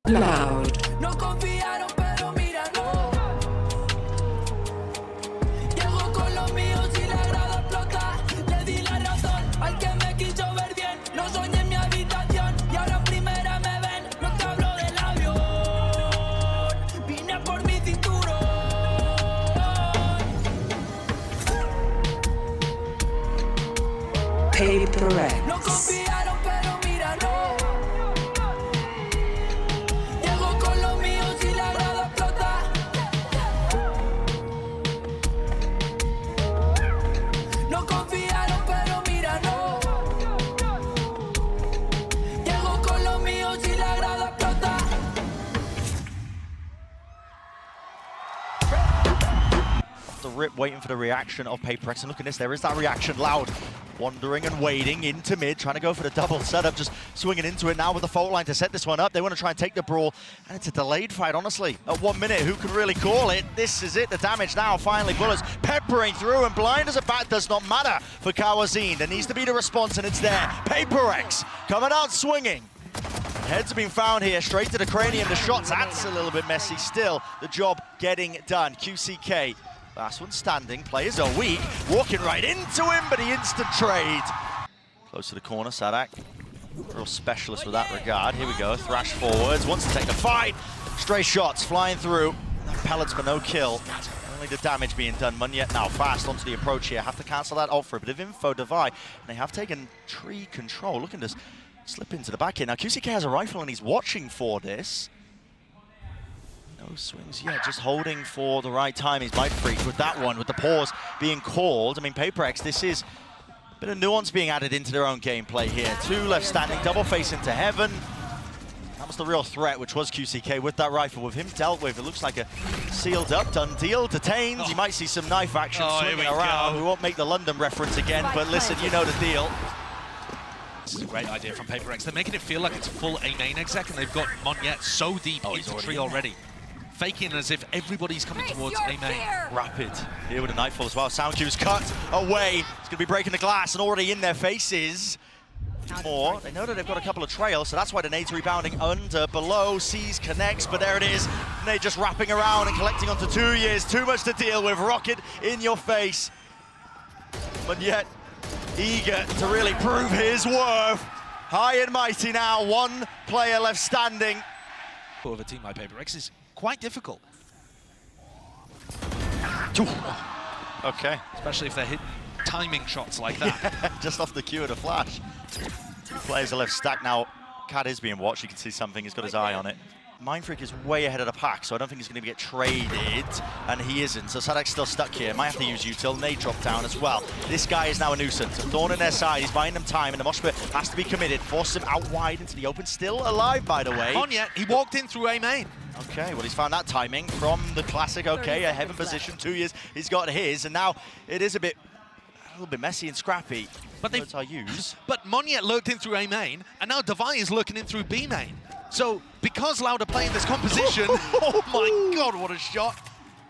Loud. No confiaron, pero mira, no. Llego con los míos y la grada explota. Le di la razón al que me quiso ver bien. Lo soñé en mi habitación y ahora en primera me ven. No te hablo del avión, vine por mi cinturón. Paperrex. No confiaron, pero mira, no. Llego con los míos y la grada explota. No confiaron, pero mira, no. Llego con los míos y la grada explota. Off the rip, waiting for the reaction of paperrex, and look at this, there is that reaction. Loud wandering and waiting into mid, trying to go for the double setup, just swinging into it now with the fault line to set this one up. They want to try and take the brawl, and it's a delayed fight, honestly. At 1 minute, who can really call it? This is it, the damage now, finally, bullets peppering through, and blind as a bat does not matter for Kawazine. There needs to be the response, and it's there. paperrex coming out swinging. Heads have been found here, straight to the cranium. The shots, that's a little bit messy. Still, the job getting done. QCK, last one standing. Players are weak, walking right into him, but he instant trade. Close to the corner, Sadak. Real specialist with that regard. Here we go, thrash forwards, wants to take the fight. Stray shots flying through. Pellets for no kill. Only the damage being done. Munyet now fast onto the approach here. Have to cancel that ult for a bit of info. Devi, and they have taken tree control. Look at this. Slip into the back here. Now QCK has a rifle and he's watching for this. No swings yet, just holding for the right time. He's Might Freak with that one, with the pause being called. I mean, paperrex, this is a bit of nuance being added into their own gameplay here. Two left standing, double face into heaven. That was the real threat, which was QCK with that rifle. With him dealt with, it looks like a sealed up, done deal, detained. You might see some knife action swinging around. We won't make the London reference again, but listen, you know the deal. This is a great idea from paperrex. They're making it feel like it's full A main exec, and they've got Munyet so deep into the tree already. Faking as if everybody's coming towards A main. Rapid here with a nightfall as well. Sound cue's cut away. It's going to be breaking the glass and already in their faces. More. They know that they've got a couple of trails, so that's why the nade's rebounding under, below, sees, connects, but there it is. Nade just wrapping around and collecting onto 2 years. Too much to deal with. Rocket in your face. But yet, eager to really prove his worth. High and mighty now, one player left standing. Of a team like paperrex is quite difficult. Okay. Especially if they're hitting timing shots like that. Yeah, just off the cue of the flash. Two players are left stacked now. Cat is being watched, you can see something, he's got his eye on it. Mindfreak is way ahead of the pack, so I don't think he's going to get traded, and he isn't. So Sadak's still stuck here. Might have to use util. Nade drop down as well. This guy is now a nuisance. A thorn in their side. He's buying them time, and the mosh pit has to be committed. Force him out wide into the open. Still alive, by the way. Munyet, he walked in through A main. Okay, well, he's found that timing from the classic. Okay, a heaven position. 2 years. He's got his, and now it is a little bit messy and scrappy. But words I use. But Munyet lurked in through A main, and now Devi is lurking in through B main. So, because Loud are playing this composition, oh my god, what a shot.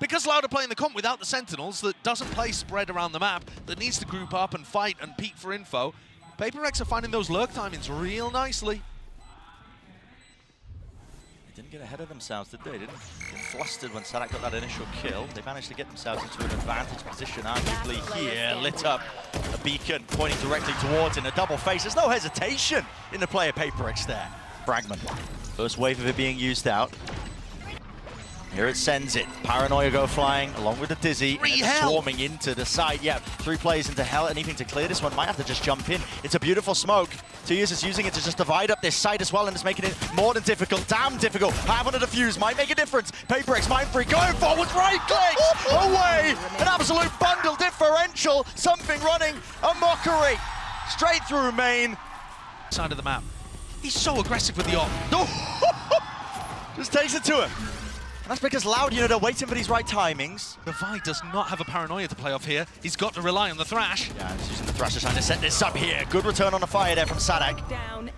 Because Loud are playing the comp without the Sentinels, that doesn't play spread around the map, that needs to group up and fight and peek for info, paperrex are finding those lurk timings real nicely. They didn't get ahead of themselves, did they? Didn't get flustered when Sadak got that initial kill. They managed to get themselves into an advantage position, arguably here, lit up a beacon pointing directly towards in a double face. There's no hesitation in the player paperrex there. Fragment. First wave of it being used out. Here it sends it. Paranoia go flying along with the Dizzy. Swarming into the side. Yeah, 3 players into hell. Anything to clear this one. Might have to just jump in. It's a beautiful smoke. 2 years is using it to just divide up this side as well, and it's making it more than difficult. Damn difficult. Have on a defuse. Might make a difference. paperrex, Mindfreak going forwards. Right click. Away. An absolute bundle differential. Something running. A mockery. Straight through main. Side of the map. He's so aggressive with the op. Just takes it to him. And that's because Loud, you know, they're waiting for these right timings. Devi does not have a paranoia to play off here. He's got to rely on the thrash. Yeah, he's using the thrash to trying to set this up here. Good return on the fire there from Sadak.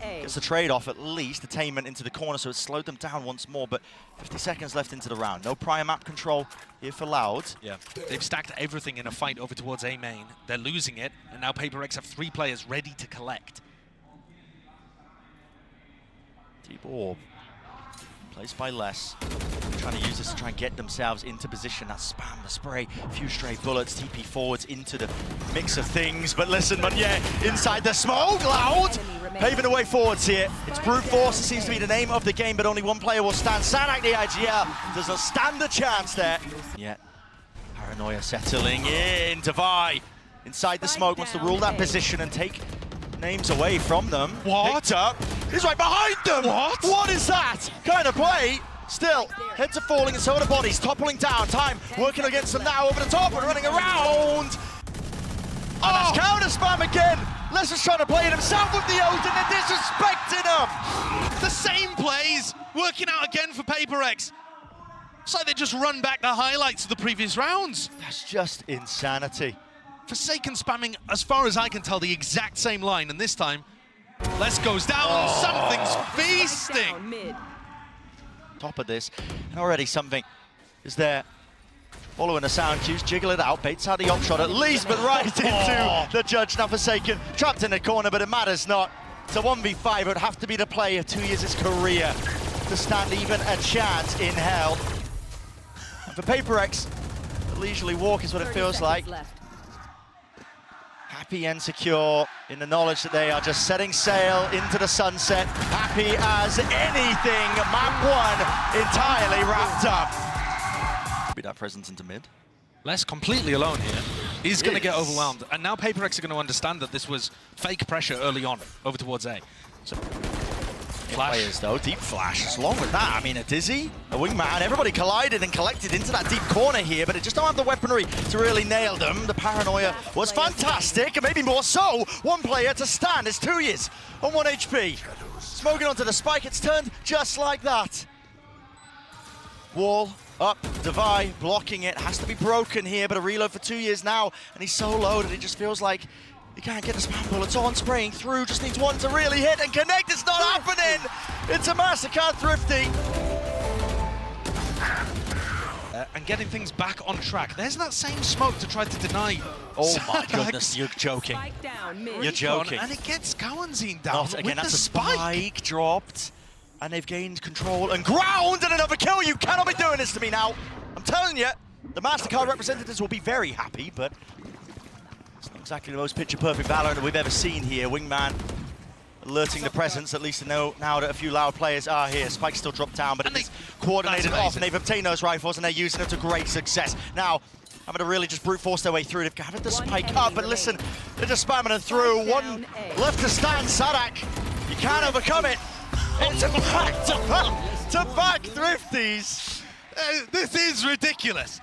Gets the trade-off at least, attainment into the corner, so it's slowed them down once more, but 50 seconds left into the round. No prior map control here for Loud. Yeah, they've stacked everything in a fight over towards A main. They're losing it, and now paperrex have 3 players ready to collect. Deep orb. Placed by Less. Trying to use this to try and get themselves into position. That spam, the spray, a few stray bullets, TP forwards into the mix of things. But listen, Meunier inside the smoke, Loud paving the way forwards here. It's brute force, it seems to be the name of the game, but only one player will stand. Sanak, the IGL, does not stand a chance there. Yet, Paranoia settling in. Devi inside the smoke, wants to rule that position and take names away from them. What? Picked up. He's right behind them. What? What is that kind of play? Still, heads are falling and so are the bodies, toppling down. Time working against them now, over the top and running around. And that's counter spam again. Les is trying to play it himself with the ult and they're disrespecting him. The same plays working out again for paperrex. It's like they just run back the highlights of the previous rounds. That's just insanity. Forsaken spamming, as far as I can tell, the exact same line, and this time, Les goes down, something's feasting. Top of this, and already something is there. Following the sound cues, jiggle it out, baits out the op shot at least, but right into the judge. Now Forsaken, trapped in the corner, but it matters not. It's a 1v5, it would have to be the play of 2 years' career to stand even a chance in hell. And for paperrex, a leisurely walk is what it feels like. Happy and secure in the knowledge that they are just setting sail into the sunset. Happy as anything. Map 1 entirely wrapped up. Be that presence into mid. Les completely alone here. He's going to get overwhelmed. And now paperrex are going to understand that this was fake pressure early on over towards A. So, flash. Players though, deep flash. What's wrong with that? I mean, a Dizzy, a wingman, everybody collided and collected into that deep corner here, but it just don't have the weaponry to really nail them. The paranoia was fantastic, and maybe more so. One player to stand. It's 2 years on 1 HP. Smoking onto the spike, it's turned just like that. Wall up, Devi blocking it. Has to be broken here, but a reload for 2 years now, and he's so low that it just feels like he can't get the spam bullets on, spraying through, just needs one to really hit and connect. It's not happening! It's a Mastercard Thrifty. And getting things back on track. There's that same smoke to try to deny. Oh my goodness, you're joking. You're joking. And it gets Cowanzine down. Not again, that's a spike dropped. And they've gained control and ground and another kill. You cannot be doing this to me now. I'm telling you, the Mastercard representatives will be very happy, but it's not exactly the most picture-perfect Valorant that we've ever seen here. Wingman alerting the presence, at least to know now that a few Loud players are here. Spike's still dropped down, but it's coordinated off, and they've obtained those rifles, and they're using them to great success. Now, having to really just brute force their way through. They've gathered the spike up, but listen, they're just spamming it through. One left to stand, Sadak. You can't overcome it. It's back-to-back Thrifties. This is ridiculous.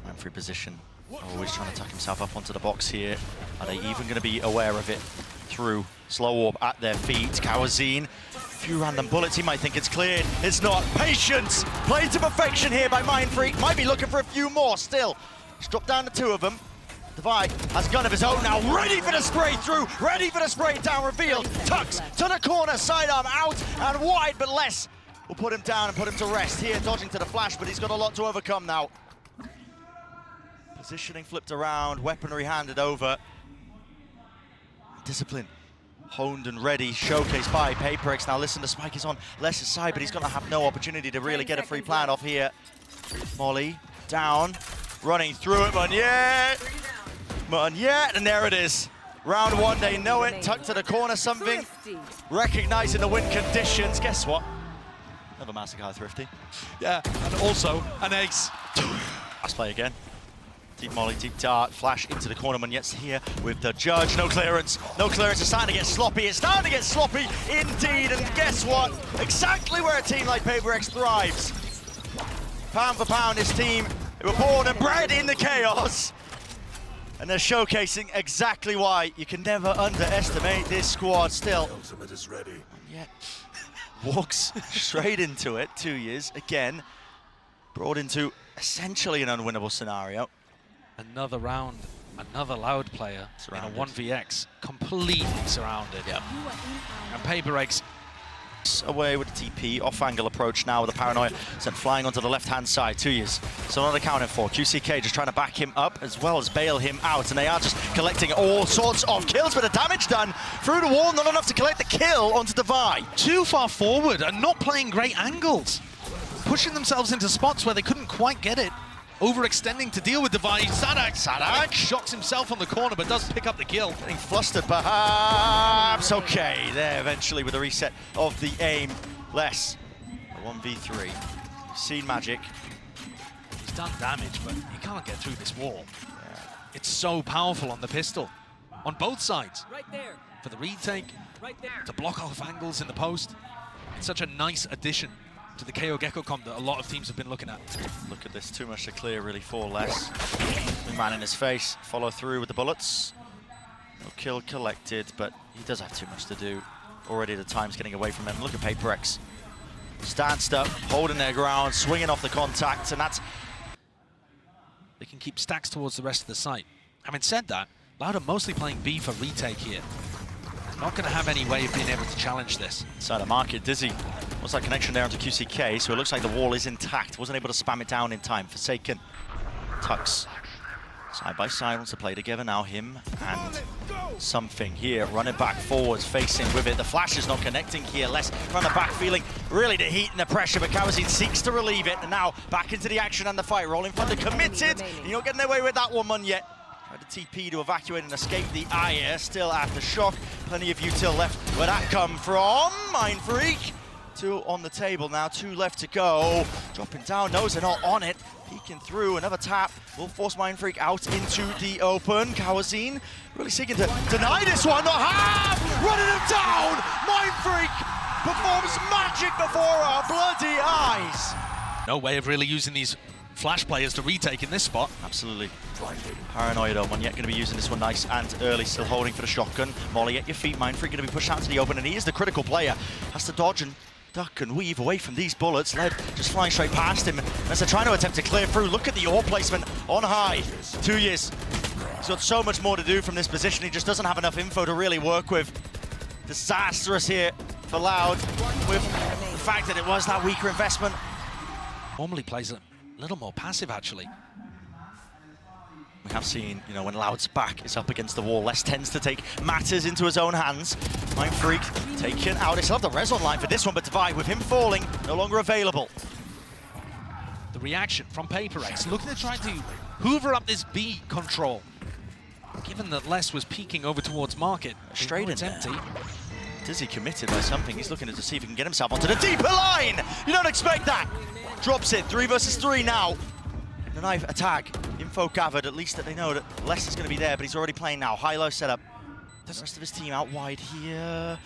Man free position. Always trying to tuck himself up onto the box here. Are they even going to be aware of it through slow orb at their feet? Cowanzine, a few random bullets. He might think it's cleared. It's not. Patience. Played to perfection here by Mindfreak. Might be looking for a few more still. He's dropped down to 2 of them. Devi has a gun of his own now, ready for the spray through, ready for the spray down, revealed, tucks to the corner, sidearm out and wide, but Les will put him down and put him to rest here, dodging to the flash, but he's got a lot to overcome now. Positioning flipped around, weaponry handed over. Discipline honed and ready, showcased by paperrex. Now listen, the spike is on Les' side, but he's going to have no opportunity to really get a free plan off here. Molly down, running through it, Meunier, and there it is. Round 1, they know it, tucked to the corner, something, recognizing the win conditions. Guess what? Another Mastercard Thrifty. Yeah, and also an ace. Let's play again. Deep Molly, deep dart, flash into the corner. Meunier's here with the judge. No clearance. No clearance. It's starting to get sloppy. It's starting to get sloppy indeed. And guess what? Exactly where a team like paperrex thrives. Pound for pound, this team, they were born and bred in the chaos. And they're showcasing exactly why. You can never underestimate this squad still. Ultimate is ready. Yeah. Walks straight into it. 2 years again. Brought into essentially an unwinnable scenario. Another round, another Loud player Surrounded. in a 1vx, completely surrounded. Yep. And paperrex Away with the TP, off-angle approach now with the Paranoia. Sent flying onto the left-hand side, 2 years. So not accounted for. QCK just trying to back him up as well as bail him out. And they are just collecting all sorts of kills, but the damage done through the wall, not enough to collect the kill onto Devi. Too far forward and not playing great angles. Pushing themselves into spots where they couldn't quite get it. Overextending to deal with Devi. Sadak shocks himself on the corner, but does pick up the kill. Getting flustered, perhaps. Okay, there eventually with the reset of the aim. Less. A 1v3. You've seen magic. He's done damage, but he can't get through this wall. Yeah. It's so powerful on the pistol. On both sides. Right there. For the retake. Right there. To block off angles in the post. It's such a nice addition to the KO Gecko comp that a lot of teams have been looking at. Look at this, too much to clear really for Less. Big man in his face, follow through with the bullets. No kill collected, but he does have too much to do. Already the time's getting away from him. Look at paperrex. Stanced up, holding their ground, swinging off the contact, and that's... They can keep stacks towards the rest of the site. Having said that, Loud are mostly playing B for retake here. Not going to have any way of being able to challenge this. Inside the market, Dizzy. What's that connection there onto QCK? So it looks like the wall is intact. Wasn't able to spam it down in time. Forsaken. Tux. Side by side, wants to play together now. Him and something here. Running back forwards, facing with it. The flash is not connecting here. Less run the back, feeling really the heat and the pressure, but Kawazin seeks to relieve it. And now back into the action and the fight. Rolling Thunder committed. You're not getting away with that one, Mun, yet. Tried to TP to evacuate and escape the Aya. Still after shock. Plenty of util left. Where that come from? Mindfreak. 2 on the table now. 2 left to go. Dropping down. Knows they're not on it. Peeking through. Another tap. Will force Mindfreak out into the open. Kawazin really seeking to deny this one. Not half. Running him down. Mindfreak performs magic before our bloody eyes. No way of really using these flash players to retake in this spot. Absolutely. Paranoia though, Monyet going to be using this one nice and early, still holding for the shotgun. Molly at your feet, Mindfreak going to be pushed out to the open, and he is the critical player. Has to dodge and duck and weave away from these bullets. Led just flying straight past him as they're trying to attempt to clear through. Look at the ore placement on high. 2 years. He's got so much more to do from this position. He just doesn't have enough info to really work with. Disastrous here for Loud with the fact that it was that weaker investment. Normally plays a little more passive, actually. We have seen, you know, when Loud's back is up against the wall, Less tends to take matters into his own hands. Mindfreak taken out. They still have the res online for this one, but Devi, with him falling, no longer available. The reaction from paperrex, looking to try to hoover up this B control. Given that Less was peeking over towards market. Straight in empty. Dizzy committed by something. He's looking to see if he can get himself onto the deeper line. You don't expect that. Drops it. 3 versus 3 now. The knife attack. Info gathered, at least that they know that Less is going to be there, but he's already playing now. High-low setup. The rest of his team out wide here.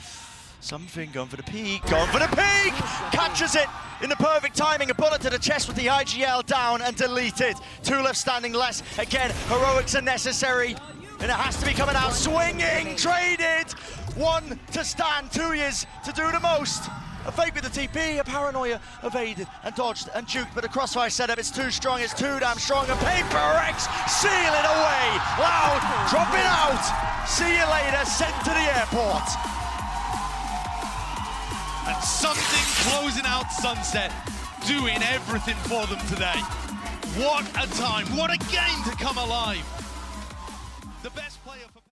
Something going for the peak. Going for the peak! Catches it in the perfect timing. A bullet to the chest with the IGL down and deleted. 2 left standing. Less. Again, heroics are necessary. And it has to be coming out swinging. Traded. 1 to stand. 2 years to do the most. A fake with the TP, a Paranoia evaded and dodged and juked, but the crossfire setup is too strong, it's too damn strong, and paperrex seal it away. Loud, dropping out. See you later, sent to the airport. And something closing out Sunset, doing everything for them today. What a time, what a game to come alive. The best.